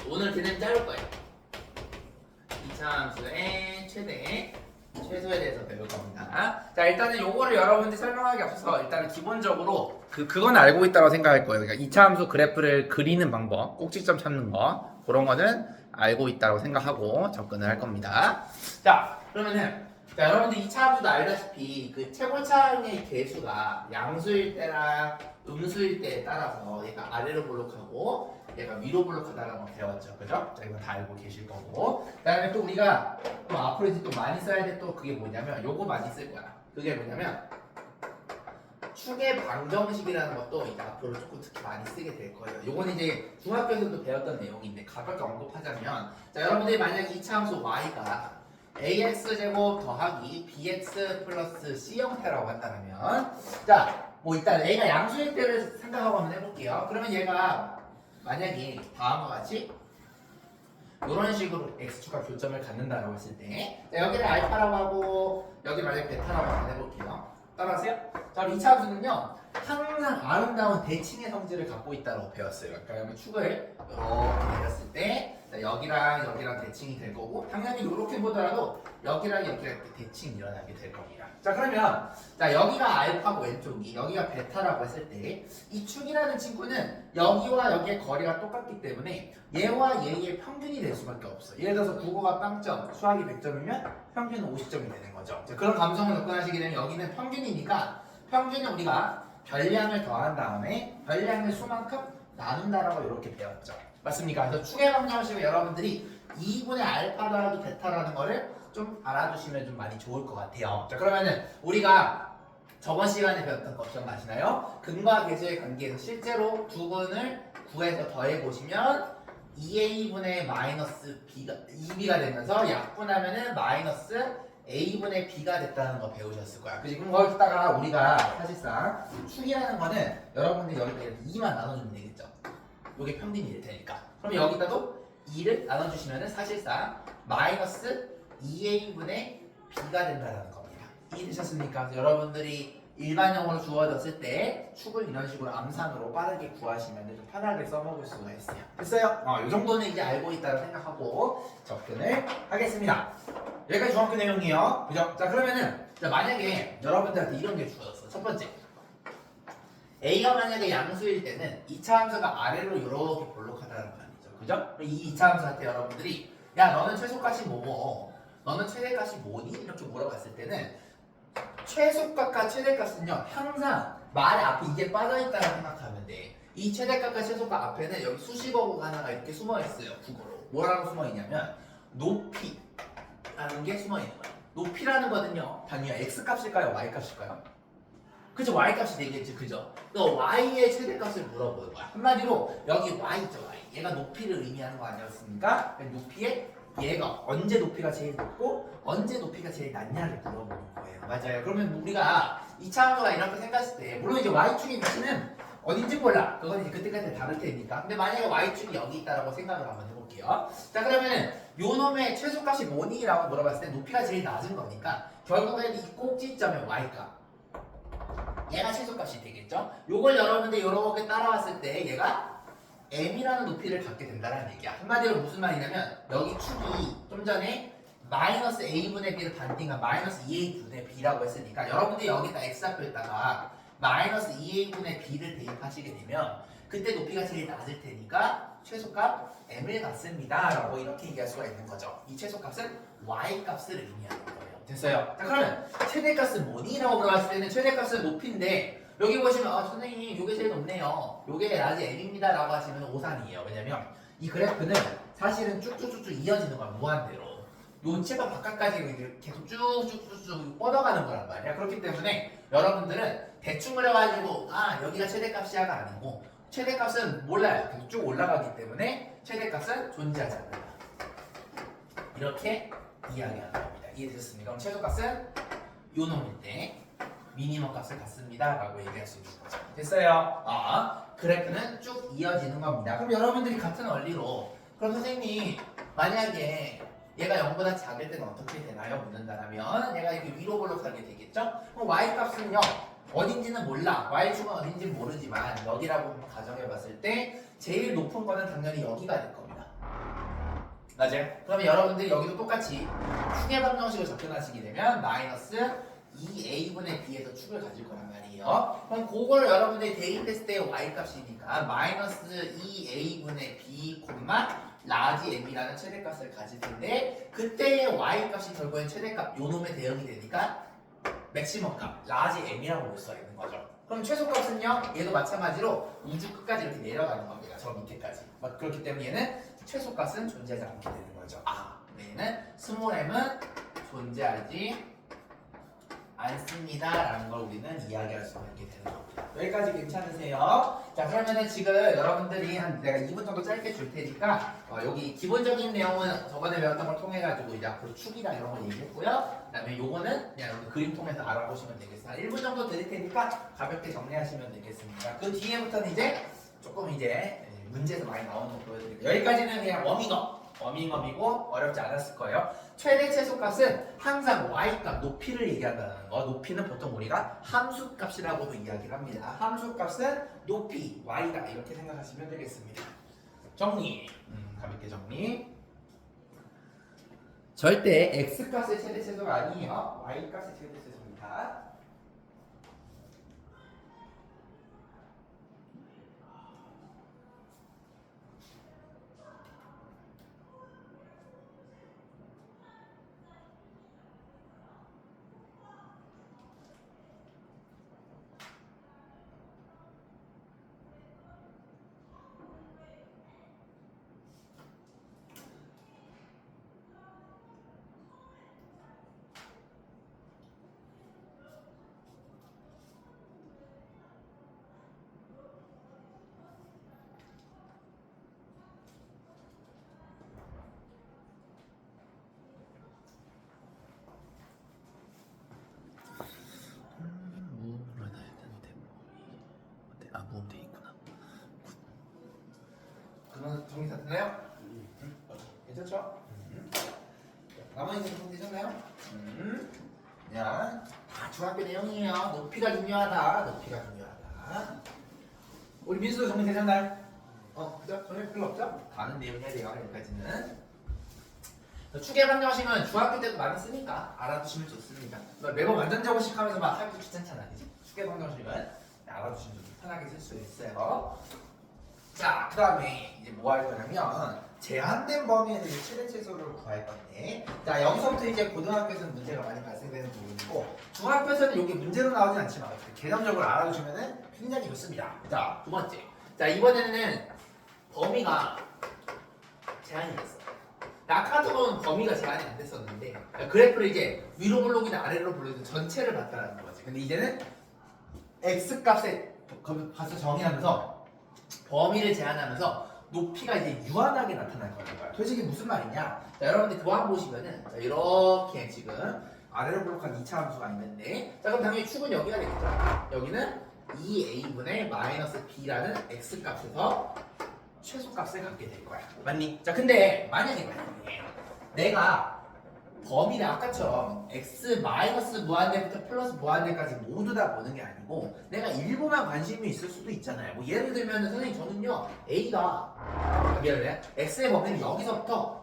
오늘 걔는 짧을 거예요. 이차함수의 최소에 대해서 배울 겁니다. 자, 일단은 요거를 여러분들이 설명하기 앞서서 일단은 기본적으로 그건 알고 있다고 생각할 거예요. 그러니까 이차함수 그래프를 그리는 방법, 꼭지점 찾는 거 그런 거는 알고 있다고 생각하고 접근을 할 겁니다. 자, 그러면은 여러분들 이차함수도 알다시피 그 최고차항의 개수가 양수일 때랑 음수일 때에 따라서 얘가 아래로 볼록하고 얘가 위로 볼록하다는 거 배웠죠, 그죠? 자, 이건 다 알고 계실 거고. 그다음에 또 우리가 또 앞으로 이제 또 많이 써야 될 또 그게 뭐냐면 요거 많이 쓸 거야. 그게 뭐냐면 축의 방정식이라는 것도 이제 앞으로 조금 특히 많이 쓰게 될 거예요. 요거는 이제 중학교에서도 배웠던 내용인데 가볍게 언급하자면, 자, 여러분들이 만약에 이차함수 y가 ax 제곱 더하기 bx 플러스 c 형태라고 한다면, 자, 뭐 일단 a가 양수일 때를 생각하고 한번 해볼게요. 그러면 얘가 만약에 다음과 같이 이런 식으로 x축과 교점을 갖는다라고 했을 때, 자, 여기를 알파라고 하고 여기 만약에 베타라고 한번 해볼게요. 따라하세요? 자, 이 차함수는요 항상 아름다운 대칭의 성질을 갖고 있다고 배웠어요. 그러니까 축을 이렇게 내렸을 때, 자, 여기랑 대칭이 될 거고, 당연히 이렇게 보더라도 여기랑 대칭이 일어나게 될 겁니다. 자, 그러면 자, 여기가 알파고 왼쪽이 여기가 베타라고 했을 때 이 축이라는 친구는 여기와 여기의 거리가 똑같기 때문에 얘와 얘의 평균이 될 수밖에 없어. 예를 들어서 국어가 빵점, 수학이 100점이면 평균은 50점이 되는 거죠. 자, 그런 감성을 접근하시게 되면 여기는 평균이니까 평균은 우리가 별량을 더한 다음에 별량의 수만큼 나눈다라고 이렇게 배웠죠. 맞습니까? 그래서 축의 방정식을 여러분들이 2분의 알파 더하기 베타라는 거를 좀 알아두시면 좀 많이 좋을 것 같아요. 자, 그러면은 우리가 저번 시간에 배웠던 거 기억나시나요? 근과 계수의 관계에서 실제로 두 근을 구해서 더해보시면 2a분의 마이너스 b가 2b가 되면서 약분하면은 마이너스 a분의 b가 됐다는 거 배우셨을 거야. 그지? 그럼 거기다가 우리가 사실상 축이라는 거는 여러분들이 여기다 이렇게 2만 나눠주면 되겠죠. 이게 평균이 될 테니까. 그럼 여기다도 2를 나눠주시면은 사실상 마이너스 2a분의 b가 된다는 겁니다. 이해되셨습니까? 여러분들이 일반형으로 주어졌을 때 축을 이런 식으로 암산으로 빠르게 구하시면 좀 편하게 써먹을 수가 있어요. 됐어요? 이 정도는 이제 알고 있다고 생각하고 접근을 하겠습니다. 여기까지 중학교 내용이에요. 그죠? 자, 그러면은 자, 만약에 여러분들한테 이런 게 주어졌어. 첫 번째, A가 만약에 양수일 때는 2차 함수가 아래로 이렇게 볼록하다는 거 아니죠. 그죠? 이 2차 함수한테 여러분들이 야, 너는 최소값이 뭐고 너는 최대값이 뭐니? 이렇게 물어봤을 때는 최소값과 최대값은요 항상 말의 앞에 이게 빠져있다고 생각하면 돼. 이 최대값과 최소값 앞에는 여기 수식어가 하나가 이렇게 숨어있어요. 국어로 뭐라고 숨어있냐면 높이라는 게 숨어있는 거예요. 높이라는 거는요 단위가 x값일까요 y값일까요? 그죠? y값이 되겠지. 그죠? 너 y의 최대값을 물어보는 거야. 한마디로 여기 y죠. y. 얘가 높이를 의미하는 거 아니었습니까? 높이에 얘가 언제 높이가 제일 높고 언제 높이가 제일 낮냐를 물어보는 거예요. 맞아요. 그러면 우리가 2차 함수가 이렇게 생겼을 때 물론 이제 y축의 위치는 어딘지 몰라. 그건 이제 그때까지 다를 테니까. 근데 만약에 y축이 여기 있다라고 생각을 한번 해볼게요. 자, 그러면은 요 놈의 최소값이 뭐니? 라고 물어봤을 때 높이가 제일 낮은 거니까 결국에는 이 꼭지점의 y값 얘가 최소값이 되겠죠? 요걸 여러분들 이렇게 따라왔을 때 얘가 m이라는 높이를 갖게 된다는 얘기야. 한마디로 무슨 말이냐면 여기 축이 좀 전에 마이너스 a분의 b를 반띵한 마이너스 2a분의 b라고 했으니까 여러분들이 여기다 x좌표에다가 마이너스 2a분의 b를 대입하시게 되면 그때 높이가 제일 낮을 테니까 최소값 m을 갖습니다 라고 이렇게 얘기할 수가 있는 거죠. 이 최소값은 y값을 의미하는 거예요. 됐어요? 자, 그러면 최대값은 뭐니? 라고 물어봤을 때는 최대값은 높이인데 여기 보시면 선생님 요게 제일 높네요. 요게 라지 m입니다 라고 하시면 오산이에요. 왜냐면 이 그래프는 사실은 쭉쭉쭉쭉 이어지는 거야. 무한대로. 요 치가 바깥까지 계속 쭉쭉쭉쭉 뻗어가는 거란 말이야. 그렇기 때문에 여러분들은 대충 그려가지고 여기가 최대값이야가 아니고 최대값은 몰라요. 계속 쭉 올라가기 때문에 최대값은 존재하지 않는다. 이렇게 이야기하는 겁니다. 이해되셨습니까? 그럼 최소값은 요 놈일 때 미니멈 값을 갖습니다 라고 얘기할 수 있는 거죠. 됐어요? 그래프는 쭉 이어지는 겁니다. 그럼 여러분들이 같은 원리로 그럼 선생님 만약에 얘가 0보다 작을 때는 어떻게 되나요? 묻는다라면 얘가 이렇게 위로 볼록하게 되겠죠? 그럼 y값은요 어딘지는 몰라. y축은 어딘지는 모르지만 여기라고 가정해 봤을 때 제일 높은 거는 당연히 여기가 될 겁니다. 맞아요? 그러면 여러분들이 여기도 똑같이 축의 방정식을 접근하시게 되면 마이너스 2a분의 b에서 축을 가질 거란 말이에요. 그럼 그걸 여러분들이 대입했을 때 y값이니까 마이너스 2a분의 b, 라지 m이라는 최대값을 가질 텐데 그때의 y값이 결국엔 최대값 요 놈의 대응이 되니까 맥시멈 값, 라지 m이라고 볼 수가 있는 거죠. 그럼 최소값은요? 얘도 마찬가지로 우주 끝까지 이렇게 내려가는 겁니다. 저 밑에까지. 그렇기 때문에 얘는 최소값은 존재하지 않게 되는 거죠. 얘는 스몰 m은 존재하지 않습니다 라는 걸 우리는 이야기할 수 있게 되는 겁니다. 여기까지 괜찮으세요? 자, 그러면은 지금 여러분들이 내가 2분 정도 짧게 줄 테니까 여기 기본적인 내용은 저번에 배웠던 걸 통해 가지고 이제 앞으로 축이랑 이런 걸 얘기했고요. 그 다음에 요거는 그냥 여러분 그림 통해서 알아보시면 되겠습니다. 1분 정도 드릴 테니까 가볍게 정리하시면 되겠습니다. 그 뒤에부터는 이제 조금 이제 문제에서 많이 나오는 거 보여드릴게요. 여기까지는 그냥 워밍업이고 어렵지 않았을 거예요. 최대 최소값은 항상 y값, 높이를 얘기한다는 거. 높이는 보통 우리가 함수값이라고도 이야기를 합니다. 함수값은 높이, y다 이렇게 생각하시면 되겠습니다. 정리, 가볍게 정리. 절대 x값의 최대 최소가 아니에요. y값의 최대 최소입니다. 모으면 돼 있구나. 그러면 정리 다 됐나요? 괜찮죠? 나머지 정리 되셨나요? 그냥 다 중학교 내용이에요. 높이가 중요하다. 우리 민수도 정리 되셨나요? 그죠? 정리 필요 없죠? 다는 내용 해야 돼요. 여기까지는. 축의 방정식은 중학교 때도 많이 쓰니까 알아두시면 좋습니다. 매번 완전 제곱식 하면서 막 하기도 귀찮잖아, 그지? 축의 방정식은 알아두시면 좀 편하게 쓸 수 있어요. 자, 그 다음에 이제 뭐 할 거냐면 제한된 범위에 대해 최대 최소를 구할 건데, 자 여기서부터 이제 고등학교에서는 문제가 많이 발생되는 부분이고 중학교에서는 이게 문제로 나오진 않지만 개념적으로 알아두시면 굉장히 좋습니다. 자, 두 번째. 자, 이번에는 범위가 제한이 됐어. 아까 같은 건 범위가 제한이 안 됐었는데 그래프를 이제 위로 블록이나 아래로 블록이나 전체를 봤다는 거지. 근데 이제는 x값에 가서 정의하면서 범위를 제한하면서 높이가 이제 유한하게 나타날 거예요. 도대체 이게 무슨 말이냐? 자, 여러분들 도안 보시면은 자, 이렇게 지금 아래로 블록한 2차 함수가 있는데, 자 그럼 당연히 축은 여기가 되겠죠. 여기는 2a분의 마이너스 b라는 x값에서 최소값을 갖게 될 거야. 맞니? 자, 근데 만약에 내가 범위를 아까처럼 x 마이너스 무한대부터 플러스 무한대까지 모두 다 보는 게 아니고 내가 일부만 관심이 있을 수도 있잖아요. 뭐 예를 들면 선생님 저는요 a가 미안해 x의 범위는 여기서부터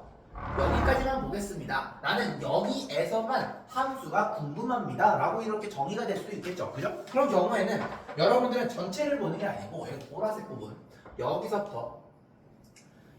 여기까지만 보겠습니다. 나는 여기에서만 함수가 궁금합니다 라고 이렇게 정의가 될 수도 있겠죠. 그죠? 그런 경우에는 여러분들은 전체를 보는 게 아니고 여기 보라색 부분 여기서부터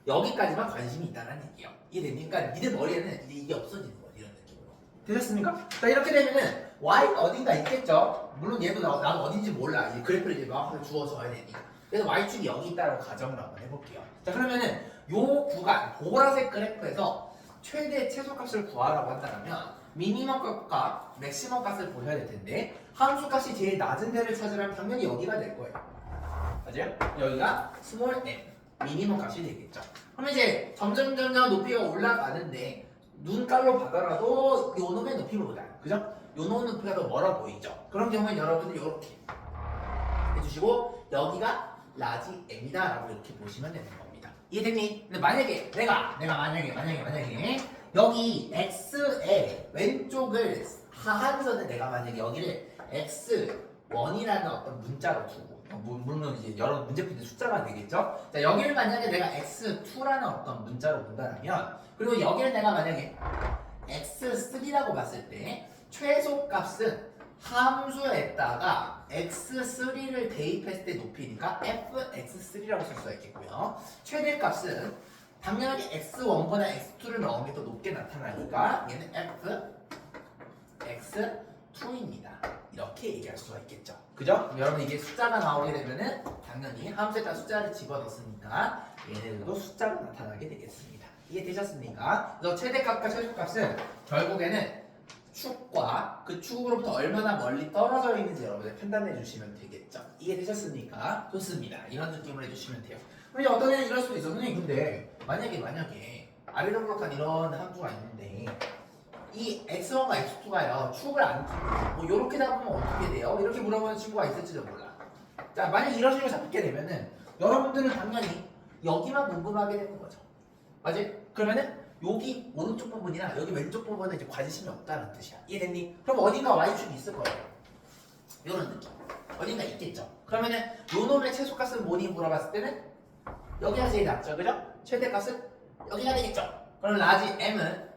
여기까지만 관심이 있다는 얘기예요. 이해됩니까? 니들 머리에는 이제 이게 없어지는 거예요. 이런 느낌으로. 되셨습니까? 자, 이렇게 되면은 y가 어딘가 있겠죠? 물론 얘도 나도 어딘지 몰라. 이 그래프를 이제 명확하게 주어줘야 되니까. 그래서 y축이 여기 있다고 가정을 한번 해볼게요. 자, 그러면은 요 구간 보라색 그래프에서 최대 최소값을 구하라고 한다면 미니멈 값과 맥시멈 값을 보셔야 될 텐데 함수 값이 제일 낮은 데를 찾으려면 당연히 여기가 될 거예요. 맞아요? 여기가 스몰 m 미니멈 값이 되겠죠. 그러면 이제 점점 높이가 올라가는데 눈깔로 봐더라도 요 놈의 높이보다 그죠? 요 놈의 높이가 더 멀어 보이죠. 그런 경우에 여러분들이 이렇게 해주시고 여기가 라지 m이다 라고 이렇게 보시면 되는 겁니다. 이해됐니? 근데 만약에 내가 만약에 여기 x의 왼쪽을 하한선에 내가 만약에 여기를 x1이라는 어떤 문자로 두고 물론 이제 여러 문제 푸는 숫자가 되겠죠. 자, 여기를 만약에 내가 x2라는 어떤 문자로 본다면, 그리고 여기를 내가 만약에 x3라고 봤을 때 최소값은 함수에다가 x3를 대입했을 때 높이니까 fx3라고 쓸 수가 있겠고요. 최대값은 당연하게 x1보다 x2를 넣은 게 더 높게 나타나니까 얘는 fx2입니다. 이렇게 얘기할 수가 있겠죠. 그죠? 여러분 이게 숫자가 나오게 되면은 당연히 함수에다 숫자를 집어넣었으니까 얘네들도 숫자로 나타나게 되겠습니다. 이해되셨습니까? 그래서 최대값과 최소값은 결국에는 축과 그 축으로부터 얼마나 멀리 떨어져 있는지 여러분들 판단해 주시면 되겠죠. 이해되셨습니까? 좋습니다. 이런 느낌을 해주시면 돼요. 근데 어떤 애는 이럴 수도 있어. 선생님 근데 만약에 아래로 블록한 이런 함수가 있는데 이 x1과 x2가요 축을 뭐 이렇게 잡으면 어떻게 돼요? 이렇게 물어보는 친구가 있을지도 몰라. 자, 만약 이런 식으로 잡게 되면은 여러분들은 당연히 여기만 궁금하게 되는 거죠. 맞지? 그러면은 여기 오른쪽 부분이나 여기 왼쪽 부분은 이제 관심이 없다는 뜻이야. 이해됐니? 그럼 어딘가 y축이 있을 거예요. 이런 느낌. 어딘가 있겠죠. 그러면은 요 놈의 최소값은 뭐니 물어봤을 때는 여기가 제일 낫죠, 그죠? 최대값은 여기가 되겠죠. 그럼 라지 m은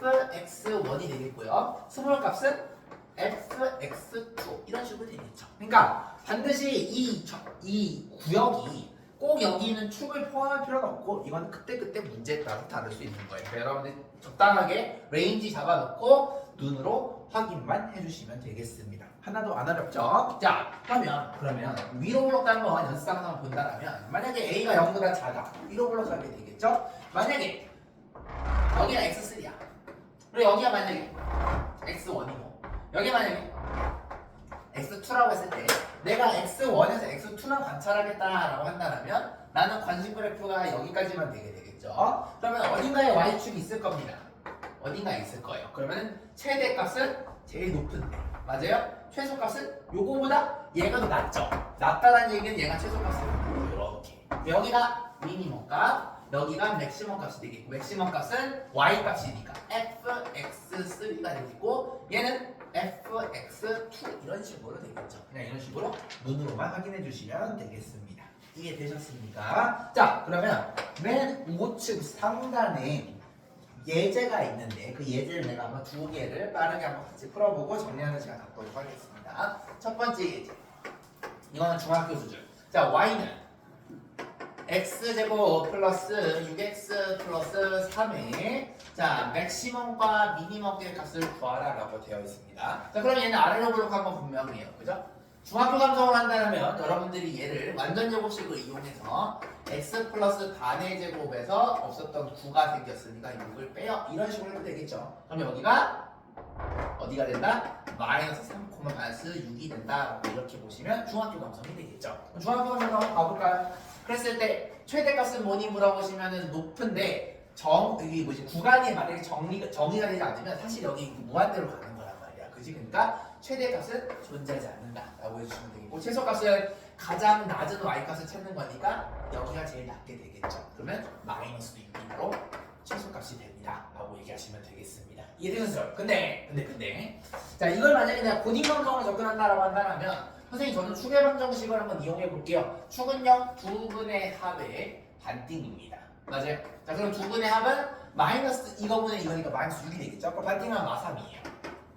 fx1이 되겠고요. 스몰 값은 fx2 이런 식으로 되겠죠. 그러니까 반드시 이 구역이 꼭 여기 있는 축을 포함할 필요는 없고 이건 그때그때 문제에 따라서 다를 수 있는 거예요. 그러니까 여러분들 적당하게 레인지 잡아놓고 눈으로 확인만 해주시면 되겠습니다. 하나도 안 어렵죠? 자, 그러면 위로 블록 한번 연습상 한번 본다면 만약에 A가 0보다 작아 위로 블록 하게 되겠죠? 만약에 여기가 x3야. 그리고 여기가 만약에 x1이고 여기 만약에 x2라고 했을 때 내가 x1에서 x2만 관찰하겠다라고 한다면 나는 관심 그래프가 여기까지만 되게 되겠죠. 그러면 어딘가에 y축이 있을 겁니다. 어딘가에 있을 거예요. 그러면 최대값은 제일 높은데 맞아요? 최소값은 요거보다 얘가 더 낮죠. 낮다는 얘기는 얘가 최소값을 이렇게 여기가 미니멈 값 여기가 맥시멈 값이 되겠고 맥시멈 값은 y 값이니까 fx3가 되겠고 얘는 fx2 이런 식으로 되겠죠. 그냥 이런 식으로 눈으로만 확인해 주시면 되겠습니다. 이해되셨습니까? 자, 그러면 맨 우측 상단에 예제가 있는데 그 예제를 내가 한번 두 개를 빠르게 한번 같이 풀어보고 정리하는 시간 갖도록 하겠습니다. 첫 번째 예제 이거는 중학교 수준. 자, y는 x제곱 플러스 6x 플러스 3의 자 맥시멈과 미니멈의 값을 구하라 라고 되어 있습니다. 자, 그럼 얘는 아래로 블록한 건 분명해요. 그죠? 중학교 감성을 한다면 여러분들이 얘를 완전 제곱식을 이용해서 x 플러스 반의 제곱에서 없었던 9가 생겼으니까 6을 빼요. 이런 식으로 해도 되겠죠. 그럼 여기가 어디가 된다? 마이너스 3, 마이너스 6이 된다. 이렇게 보시면 중학교 감성이 되겠죠. 그럼 중학교 감성 한번 가볼까요? 그랬을 때 최대값은 뭐니 물어보시면은 높은데 이게 뭐지 구간이 만약에 정의가 되지 않으면 사실 여기 무한대로 가는 거란 말이야. 그지? 그러니까 최대값은 존재하지 않는다라고 해주시면 되겠고 최소값은 가장 낮은 y값을 찾는 거니까 여기가 제일 낮게 되겠죠. 그러면 마이너스 6이로 최소값이 됩니다. 라고 얘기하시면 되겠습니다. 이해되셨어요? 근데 자 이걸 만약에 내가 고딩 감성으로 접근한다라고 한다면 선생님 저는 축의 방정식을 한번 이용해 볼게요. 축은요 두 분의 합의 반띵입니다. 맞아요? 자 그럼 두 분의 합은 마이너스 이거분의 이거니까 마이너스 6이 되겠죠? 그럼 반띵하면 마삼이에요.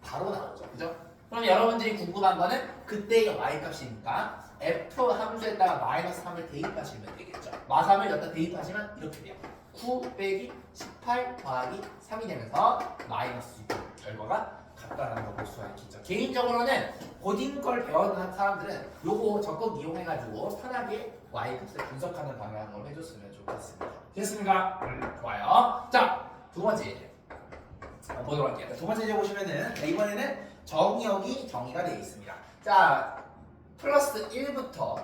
바로 나오죠. 그죠? 그럼 여러분들이 궁금한 거는 그때의 y값이니까 f 함수에다가 마이너스 3을 대입하시면 되겠죠. 마삼을 여기다 대입하시면 이렇게 돼요. 9 빼기 18 더하기 3이 되면서 마이너스 6 결과가 같다라는 걸 볼 수가 있겠죠. 개인적으로는 고딩 걸 배우는 사람들은 요거 적극 이용해가지고 편하게 y값을 분석하는 방향으로 해줬으면 좋겠습니다. 됐습니까? 좋아요. 자, 두 번째 예제 보도록 할게요. 두 번째 예제 보시면은 이번에는 정의역이 정의가 되어 있습니다. 자, 플러스 1부터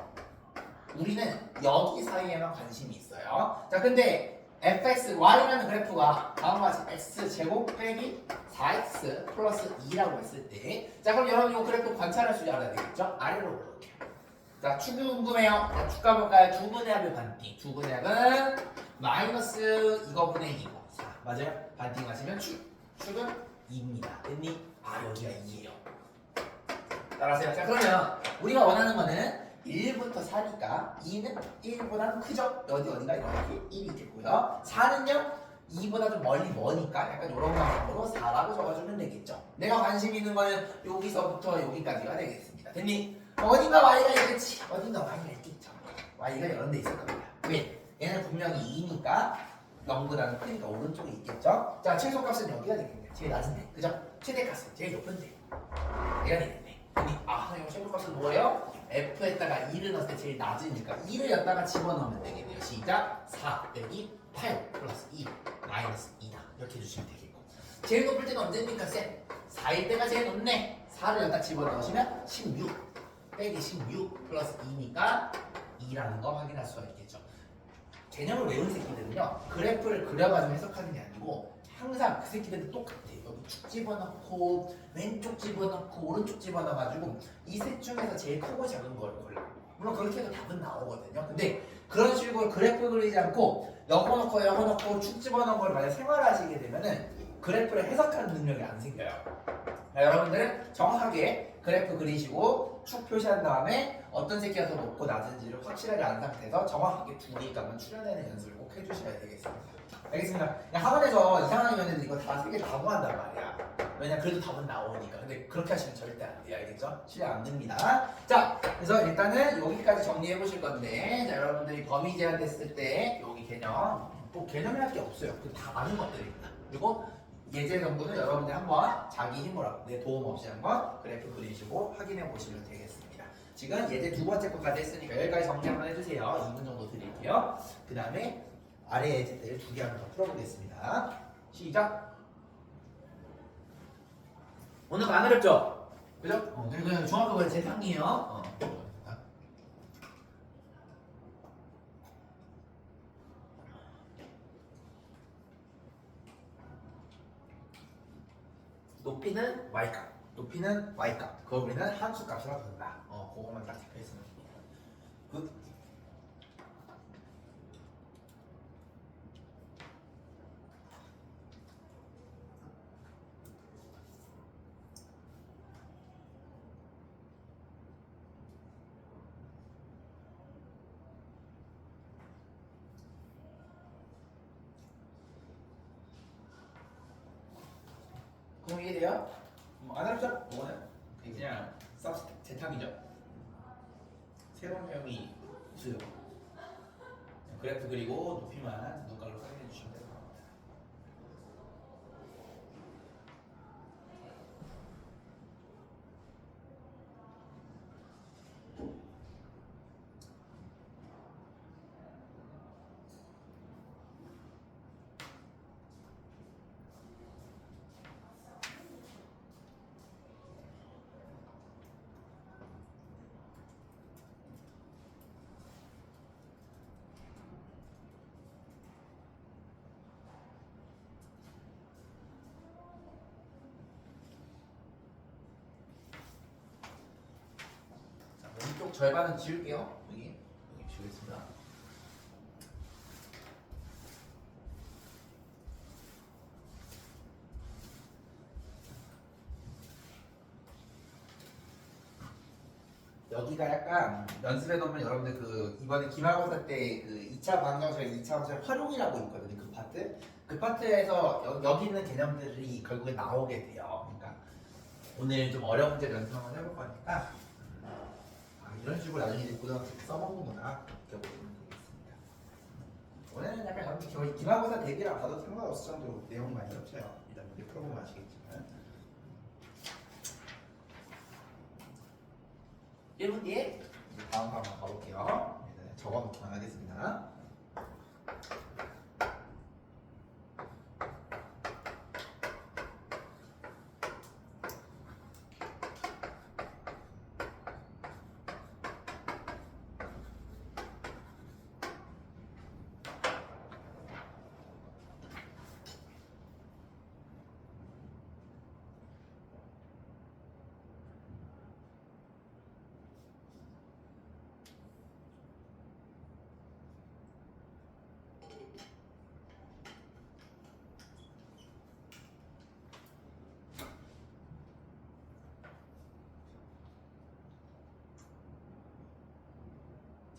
우리는 여기 사이에만 관심이 있어요. 자, 근데 fx, y라는 그래프가 다음과 같이 x제곱 빼기 4x 플러스 2라고 했을 때 자 그럼 여러분 이 그래프 관찰할 수 알아야 되겠죠? 아래로 올라올게요. 자 축이 궁금해요. 자, 축 가볼까요? 두 분의 합의 반띵. 두 분의 합은 마이너스 이거분의 2고 4 맞아요? 반띵하시면 축은 2입니다. 됐니? 아 여기가 2예요. 따라하세요. 자 그러면 우리가 원하는 거는 1부터 4니까 2는 1보다는 크죠? 어딘가 이렇게 1이 있겠고요. 4는요? 2보다 좀 멀리 머니까 약간 이런 방식으로 4라고 적어주면 되겠죠. 내가 관심 있는 거는 여기서부터 여기까지가 되겠습니다. 됐니? 어딘가 y가 있겠지. 어딘가 y가 있겠죠. y가 이런 데 있을 겁니다. 왜? 얘는 분명히 2니까 0보다는 크니까 오른쪽에 있겠죠. 자, 최소값은 여기가 되겠네요. 제일 낮은데, 그죠? 최대값은 제일 높은데 얘가 되겠네. 선생님 최소값은 뭐예요? f에다가 2를 넣었을 때 제일 낮으니까 2를 여기다가 집어넣으면 되겠네요. 시작. 4 빼기 8 플러스 2 마이너스 2다. 이렇게 해주시면 되겠고, 제일 높을 때는 언제입니까 쌤? 4일 때가 제일 높네. 4를 여기다 집어넣으시면 16 빼기 16 플러스 2니까 2라는 거 확인할 수가 있겠죠. 개념을 외운 새끼들은요, 그래프를 그려가지고 해석하는 게 아니고 항상 그 새끼들은 똑같아. 여기 축 집어넣고 왼쪽 집어넣고 오른쪽 집어넣어가지고 이 셋 중에서 제일 크고 작은 걸 골라. 물론 그렇게 해도 답은 나오거든요. 근데 그런 식으로 그래프 그리지 않고 영어 넣고 축 집어넣은 걸 만약 생활하시게 되면은 그래프를 해석하는 능력이 안 생겨요. 자, 여러분들은 정확하게 그래프 그리시고 축 표시한 다음에 어떤 새끼가 더 높고 낮은지를 확실하게 안 상태에서 정확하게 두 개의 값만 추려내는 연습을 꼭 해주셔야 되겠습니다. 알겠습니다. 학원에서 이상한 애는 이거 다 세 개 다 구한단 말이야. 왜냐, 그래도 답은 나오니까. 근데 그렇게 하시면 절대 안 돼요. 알겠죠? 실력 안 됩니다. 자, 그래서 일단은 여기까지 정리해 보실 건데, 자, 여러분들이 범위 제한 됐을 때 여기 개념, 뭐 개념이 할 게 없어요. 그 다 아는 것들입니다. 그리고 예제 정도는 여러분들 한번 자기 힘으로 내 도움 없이 한번 그래프 그리시고 확인해 보시면 되겠습니다. 지금 예제 두 번째 거까지 했으니까 여기까지 정리 한번 해주세요. 2분 정도 드릴게요. 그 다음에 아래 예제들 두 개 한번 더 풀어보겠습니다. 시작! 오늘 안 어렵죠? 그죠? 그리고 중학교 제 상이에요. 높이는 y값, 높이는 y값. 그거 우리는 함수값이라고 부른다. 그거만 딱 체크했으면 됩니다. 굿. 그럼 이해돼요? 안 어렵죠? 뭐는? 그냥 재탕이죠. 새로운 내용이 있어요. 그래프 그리고 높이만 눈깔로 확인해 주시면 됩니다. 왼쪽 절반은 지울게요. 여기 지우겠습니다. 여기가 약간 연습해 놓으면 여러분들 그 이번에 기말고사 때 그 2차 방정식에서 2차 방정식 활용이라고 있거든요. 그 파트에서 여기 있는 개념들이 결국에 나오게 돼요. 그러니까 오늘 좀 어려운 문제 연습 한번 해볼 거니까 이런 식으로 나중에 고등학교 때 써먹는구나 이렇게 보시면 되겠습니다. 오늘은 약간 여러분들 기말고사 대비라 봐도 상관없을 정도로 내용 많이 겹쳐요. 일단 문제 풀어보면 아시겠지만 1분 뒤에 다음 거 한번 가볼게요. 적어놓기만 하겠습니다.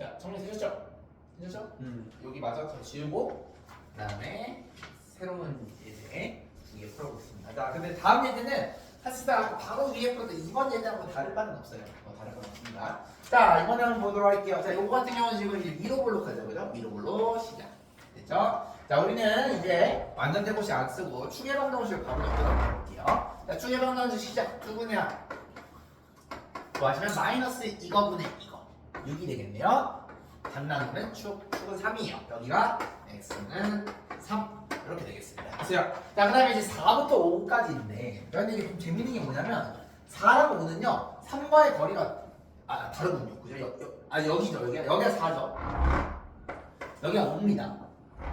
자, 정리되셨죠? 되셨죠? 여기 마저 더 지우고 그다음에 새로운 예제 2개 풀어보겠습니다. 자, 근데 다음 예제는 사실상 바로 위에 풀어도 이번 예제하고 다를 바는 없어요. 다를 바는 없습니다. 자, 이번에 한번 보도록 할게요. 자, 요거 같은 경우는 지금 이제 미로볼로 가죠, 그죠? 미로볼로 시작. 됐죠? 자, 우리는 이제 완전 대고시 안 쓰고 추계방정식을 바로 접근해 볼게요. 자, 추계방정식 시작. 누구냐? 좋아하시면 마이너스 이거분의 이거 6이 되겠네요. 단나누는 축은 3이에요. 여기가 x는 3 이렇게 되겠습니다. 됐어요. 자, 그 다음에 이제 4부터 5까지인데 그런데 이게 좀 재밌는 게 뭐냐면 4라고 5는요 3과의 거리가 다르군요. 그죠? 여기죠. 여기가 4죠. 여기가 5입니다.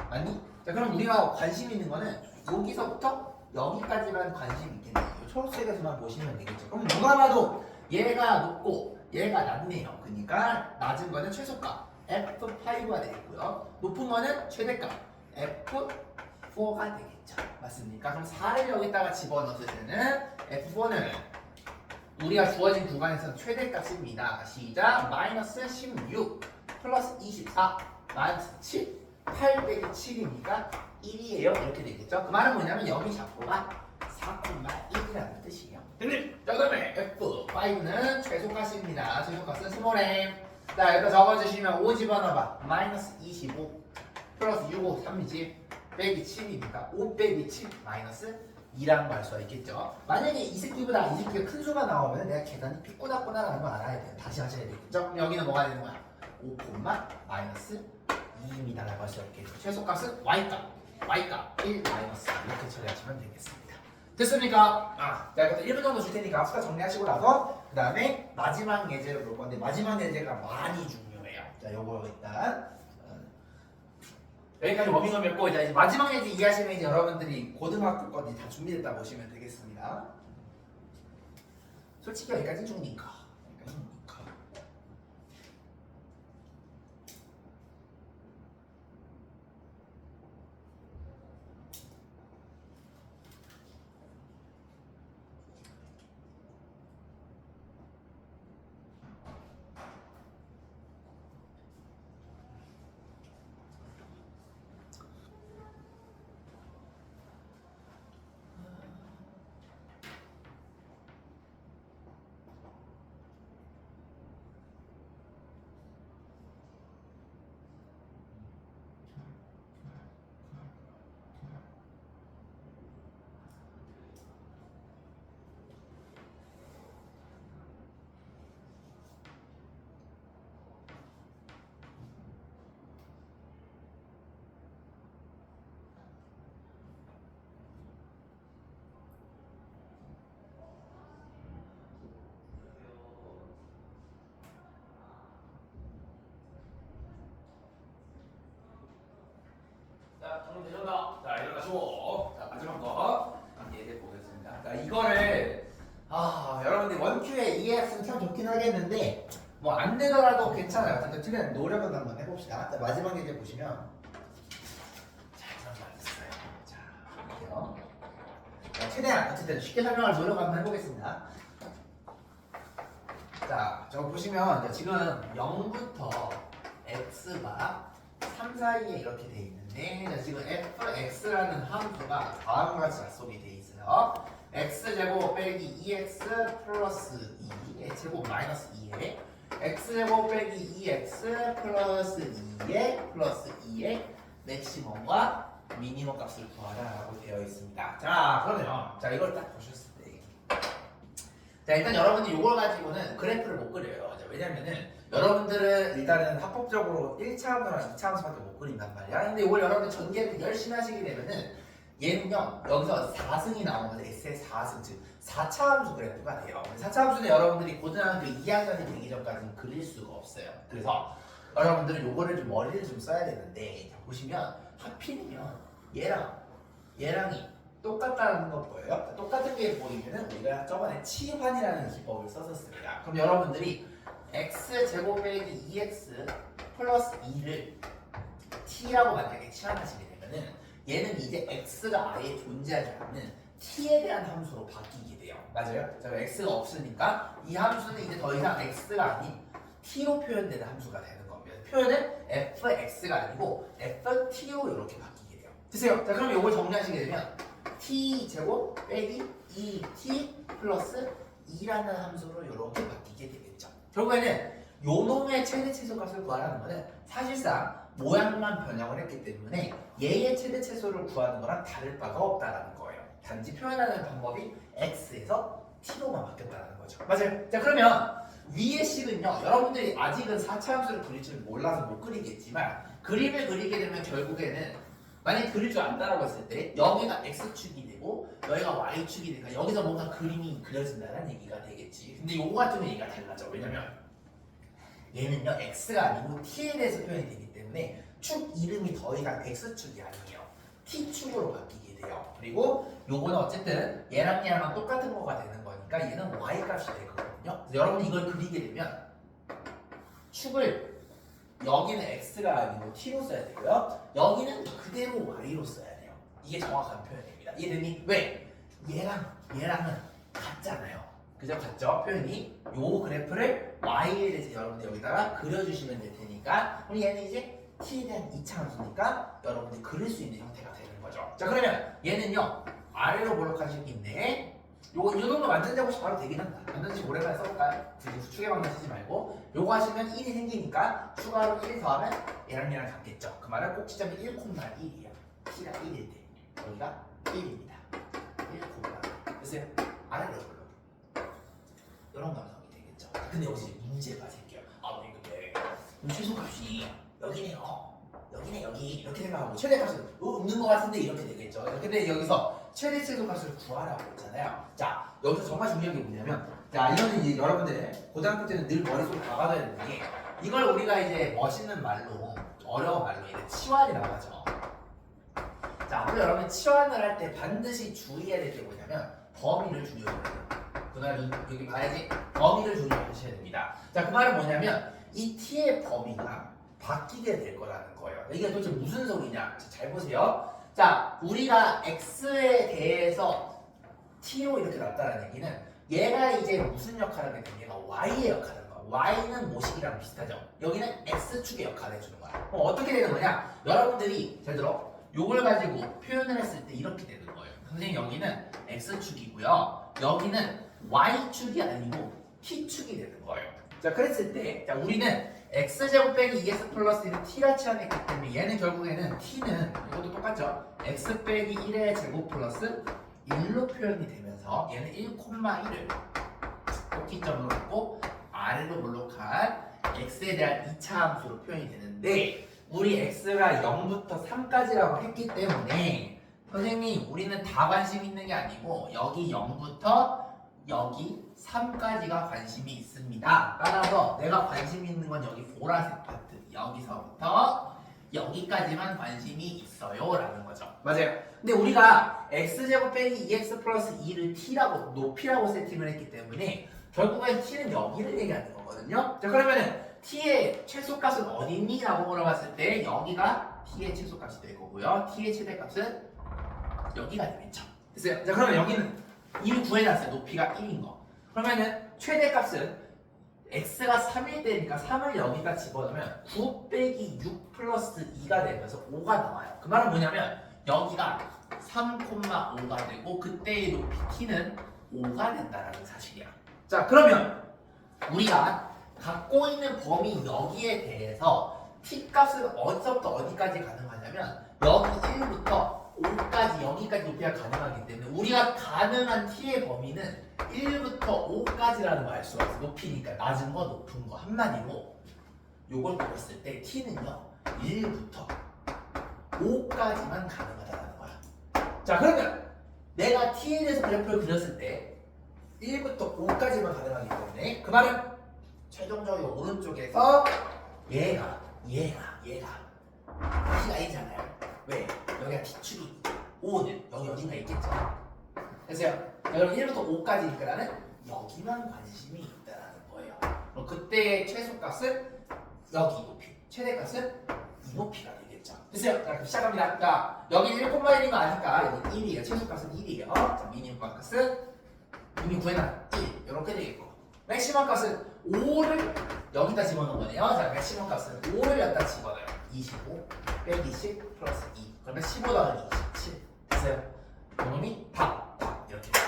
맞니? 자, 그럼 우리가 관심 있는 거는 여기서부터 여기까지만 관심 있겠네요. 초록색에서만 보시면 되겠죠. 그럼 누가 봐도 얘가 높고 얘가 낮네요. 그러니까 낮은 거는 최소값 F5가 되겠고요. 높은 거는 최대값 F4가 되겠죠. 맞습니까? 그럼 4를 여기다가 집어넣었을 때는 F4는 우리가 주어진 구간에서는 최대값입니다. 시작. 마이너스 16 플러스 24 마이너스 7 8 빼기 7이니까 1이에요. 이렇게 되겠죠. 그 말은 뭐냐면 여기 잡고가 4,1이라는 뜻이에요. 됐니? 자, 그 다음에 F5는 최소값입니다. 최소값은 스몰 m. 자, 여기다 적어주시면 5 집어넣어봐. 마이너스 25 플러스 6, 5, 3이지 빼기 7이니까 5 빼기 7 마이너스 2라는 걸 알 수가 있겠죠. 만약에 이 새끼보다 이 새끼가 큰 수가 나오면 내가 계산이 삐꾸나꾸나라는 걸 알아야 돼요. 다시 하셔야 되겠죠. 그럼 여기는 뭐가 되는 거야? 5, 마이너스 2입니다. 라고 할 수 있겠죠. 최소값은 y값 1 마이너스 이렇게 처리하시면 되겠습니다. 됐습니까? 자, 그래서 1분 정도 줄 테니까 수다 정리하시고 나서 그 다음에 마지막 예제를 볼 건데 마지막 예제가 많이 중요해요. 자, 요거 일단 여기까지 워밍업했고 이제 마지막 예제 이해하시면 이제 여러분들이 고등학교 거지 다 준비됐다 보시면 되겠습니다. 솔직히 여기까지 중니까. 자, 정리되셨나? 자, 일어나시고. 자, 마지막 거. 예제 보겠습니다. 자, 이거를, 여러분들 원큐에 이해했으면 참 좋긴 하겠는데, 뭐 안 되더라도 괜찮아요. 근데 최대한 노력은 한번 해봅시다. 자, 마지막 예제 보시면. 자, 그런 말 있어요. 자, 볼게요. 자, 최대한 어쨌든 쉽게 설명할 노력 한번 해보겠습니다. 자, 저거 보시면 지금 0부터 x가 3 사이에 이렇게 돼 있는데 자, 지금 fx라는 함수가 다음과 같이 약속이 돼 있어요. x제곱 빼기 2x 플러스 2의 제곱 마이너스 2에 x제곱 빼기 2x 플러스 2의 플러스 2의 맥시멈과 미니멈 값을 구하라 라고 되어 있습니다. 자, 그러면 자 이걸 딱 보셨을 때 자, 일단 여러분들이 이걸 가지고는 그래프를 못 그려요. 왜냐면은 여러분들은 일단은 합법적으로 1차 함수랑 2차 함수밖에 못 그린단 말이야. 근데 이걸 여러분들 전개를 열심히 하시게 되면은 얘는요 여기서 4승이 나오면 S의 4승 즉 4차 함수 그래프가 돼요. 4차 함수는 여러분들이 고등학교 2학년이 되기 전까지는 그릴 수가 없어요. 그래서 여러분들은 요거를 좀 머리를 좀 써야 되는데 자, 보시면 하필이면 얘랑이 똑같다는 거 보여요? 똑같은 게 보이면은 우리가 저번에 치환이라는 기법을 썼었습니다. 그럼 여러분들이 x제곱 빼기 2x 플러스 2를 t라고 만약에 치환하시게 되면은 얘는 이제 x가 아예 존재하지 않는 t에 대한 함수로 바뀌게 돼요. 맞아요? 자, x가 없으니까 이 함수는 이제 더 이상 x가 아닌 t로 표현되는 함수가 되는 겁니다. 표현은 fx가 아니고 ft로 이렇게 바뀌게 돼요. 됐어요? 자, 그럼 이걸 정리하시게 되면 t 제곱 빼기 2t 플러스 2라는 함수로 이렇게 바뀌게 되겠죠. 결국에는 요 놈의 최대 최소값을 구하라는 거는 사실상 모양만 변형을 했기 때문에 얘의 최대 최소를 구하는 거랑 다를 바가 없다라는 거예요. 단지 표현하는 방법이 x에서 t로만 바뀌었다는 거죠. 맞아요. 자, 그러면 위의 식은요, 여러분들이 아직은 4차 함수를 그릴 줄 몰라서 못 그리겠지만 그림을 그리게 되면 결국에는 만약에 그릴 줄 안다라고 했을 때 여기가 x축이 되고 여기가 y축이 되니까 여기서 뭔가 그림이 그려진다는 얘기가 되겠지. 근데 요거 같은 건 얘기가 달라져. 왜냐면 얘는요 x가 아니고 t에 대해서 표현이 되기 때문에 축 이름이 더 이상 x축이 아니에요. t축으로 바뀌게 돼요. 그리고 요거는 어쨌든 얘랑 얘랑 똑같은 거가 되는 거니까 얘는 y 값이 되거든요. 그래서 여러분이 이걸 그리게 되면 축을 여기는 x가 아니고 t로 써야 되고요. 여기는 그대로 y로 써야 돼요. 이게 정확한 표현입니다. 이해되니? 왜? 얘랑은 같잖아요. 그죠? 같죠? 표현이 요 그래프를 y에 대해서 여러분들 여기다가 그려주시면 될 테니까 우리 얘는 이제 t에 대한 2차 함수니까 여러분들이 그릴 수 있는 형태가 되는 거죠. 자, 그러면 얘는요 아래로 볼록하실 게 있네. 요거 이 정도 만든다고 해서 바로 되긴 한다. 만든지 오랜만에 써볼까요? 굳이 수축의 방법 쓰지 말고 요거 하시면 1이 생기니까 추가로 1 더하면 얘랑 같겠죠. 그 말은 꼭지점이 1,1이에요. t가 1일 때 여기가 1입니다. 1,1 됐어요? 아래로 볼록 이런 감성이 되겠죠. 근데 여기서 문제가 생겨요. 아, 근데 최소값이 여기네요. 여기네 여기 이렇게 생각하고 최대값은 없는 것 같은데 이렇게 되겠죠. 근데 여기서 최대 최소값을 구하라고 했잖아요. 자, 여기서 정말 중요한 게 뭐냐면, 자, 이거는 이제 여러분들 고등학교 때는 늘 머릿속에 박아둬야 되는 게 이걸 우리가 이제 멋있는 말로 어려운 말로 이제 치환이라고 하죠. 자, 앞으로 여러분 치환을 할 때 반드시 주의해야 될 게 뭐냐면 범위를 중요해야 돼요. 그날 여기 봐야지 범위를 중요하셔야 됩니다. 자, 그 말은 뭐냐면 이 t의 범위가 바뀌게 될 거라는 거예요. 이게 도대체 무슨 소리냐? 잘 보세요. 자, 우리가 x에 대해서 t로 이렇게 놨다는 얘기는 얘가 이제 무슨 역할을 하게 되면 얘가 y의 역할을 하는 거야. y는 모식이랑 비슷하죠. 여기는 x축의 역할을 해주는 거야. 그럼 어떻게 되는 거냐? 여러분들이 잘 들어. 요걸 가지고 표현을 했을 때 이렇게 되는 거예요. 선생님 여기는 x축이고요. 여기는 y축이 아니고 t축이 되는 거예요. 자, 그랬을 때 자, 우리는 x제곱 빼기 2x 플러스 1을 t라 치환했기 때문에 얘는 결국에는 t는 이것도 똑같죠. x 빼기 1의 제곱 플러스 1로 표현이 되면서 얘는 1,1을 꼭지점으로 갖고 아래로 볼록한 x에 대한 2차 함수로 표현이 되는데 우리 x가 0부터 3까지라고 했기 때문에 선생님 우리는 다 관심 있는 게 아니고 여기 0부터 여기 3까지가 관심이 있습니다. 따라서 내가 관심 있는 건 여기 보라색 파트 여기서부터 여기까지만 관심이 있어요 라는 거죠. 맞아요. 근데 우리가 x제곱 빼기 2x 플러스 2를 t라고 높이라고 세팅을 했기 때문에 결국엔 t는 여기를 얘기하는 거거든요. 자, 그러면은 t의 최소값은 어디 있니? 라고 물어봤을 때 여기가 t의 최소값이 될 거고요. t의 최대값은 여기가 되겠죠. 됐어요? 자, 그러면 여기는 2를 구해놨어요. 높이가 1인 거. 그러면은 최대값은 x가 3일 때니까 3을 여기다 집어넣으면 9 빼기 6 플러스 2가 되면서 5가 나와요. 그 말은 뭐냐면 여기가 3,5가 되고 그때의 높이 t는 5가 된다는 사실이야. 자, 그러면 우리가 갖고 있는 범위 여기에 대해서 t 값은 어디서부터 어디까지 가능하냐면 여기 1부터 5까지 여기까지 높이가 가능하기 때문에 우리가 가능한 t의 범위는 1부터 5까지라는 걸 알 수가 있어. 높이니까 낮은 거 높은 거 한마디로 요걸 보았을 때 t는요 1부터 5까지만 가능하다는 거야. 자, 그러면 내가 t에 대해서 그래프를 그렸을 때 1부터 5까지만 가능하기 때문에 그 말은 최종적으로 오른쪽에서 얘가 t가 있잖아요. 왜? 여기가 t축이 5는 여기 어딘가 있겠죠. 됐어요? 그럼 1부터 5까지니까 나는 여기만 관심이 있다는 거예요. 그럼 그때의 최소값은 여기 높이, 최대값은 이 높이가 되겠죠. 됐어요? 자, 그럼 시작합니다. 자, 여기 1,1인 거 아니까 여기 1이에요. 최소값은 1이에요. 자, 미니멈 값은 이미 구해놨 1 이렇게 되겠고 맥시멈 값은 5를 여기다 집어넣은 거네요. 자, 맥시멈 값은 5를 여기다 집어넣어요. 25 빼기 10 플러스 2. 그러면 15 더하기 27. 됐어요. 요놈이 답 이렇게 돼요.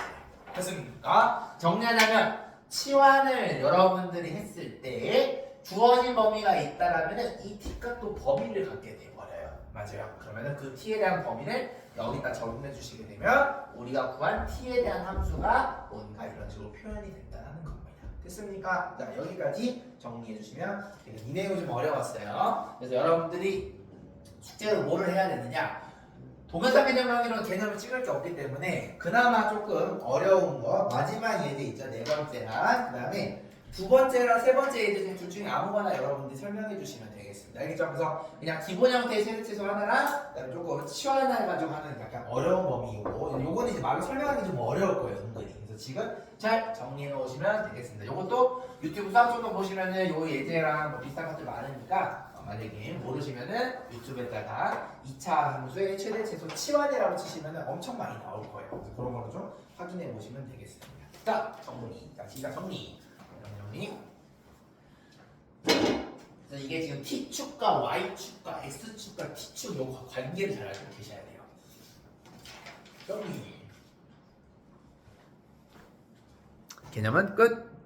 됐습니까? 정리하자면 치환을 여러분들이 했을 때 주어진 범위가 있다라면 이 t값도 범위를 갖게 돼버려요. 맞아요. 그러면 그 t에 대한 범위를 여기다 적용해 주시게 되면 우리가 구한 t에 대한 함수가 뭔가 이런 식으로 표현이 된다는 겁니다. 됐습니까? 자, 여기까지 정리해 주시면 이 내용이 좀 어려웠어요. 그래서 여러분들이 숙제로 뭐를 해야 되느냐? 동영상 개념형이라는 개념을 찍을 게 없기 때문에 그나마 조금 어려운 거 마지막 예제 있죠. 네 번째랑 그 다음에 두 번째랑 세 번째 예제 둘 중에 아무거나 여러분들이 설명해 주시면 되겠습니다. 알겠죠? 그래서 그냥 기본 형태의 세대체소 하나랑 그다음에 조금 치환해가지고 하는 약간 어려운 범위이고 요거는 이제 말로 설명하기 좀 어려울 거예요. 은근히. 그래서 지금 잘 정리해 놓으시면 되겠습니다. 요것도 유튜브 수학 정도 보시면은 요 예제랑 뭐 비슷한 것들 많으니까 만약에 모르시면은 유튜브에다가 2차 함수의 최대 최소 치환이라고 치시면은 엄청 많이 나올 거예요. 그래서 그런 거를 좀 확인해 보시면 되겠습니다. 자, 정리. 자, 시작 정리. 정리. 그래서 이게 지금 t축과 y축과 x축과 t축 요 관계를 잘 알고 계셔야 돼요. 정리. 개념은 끝.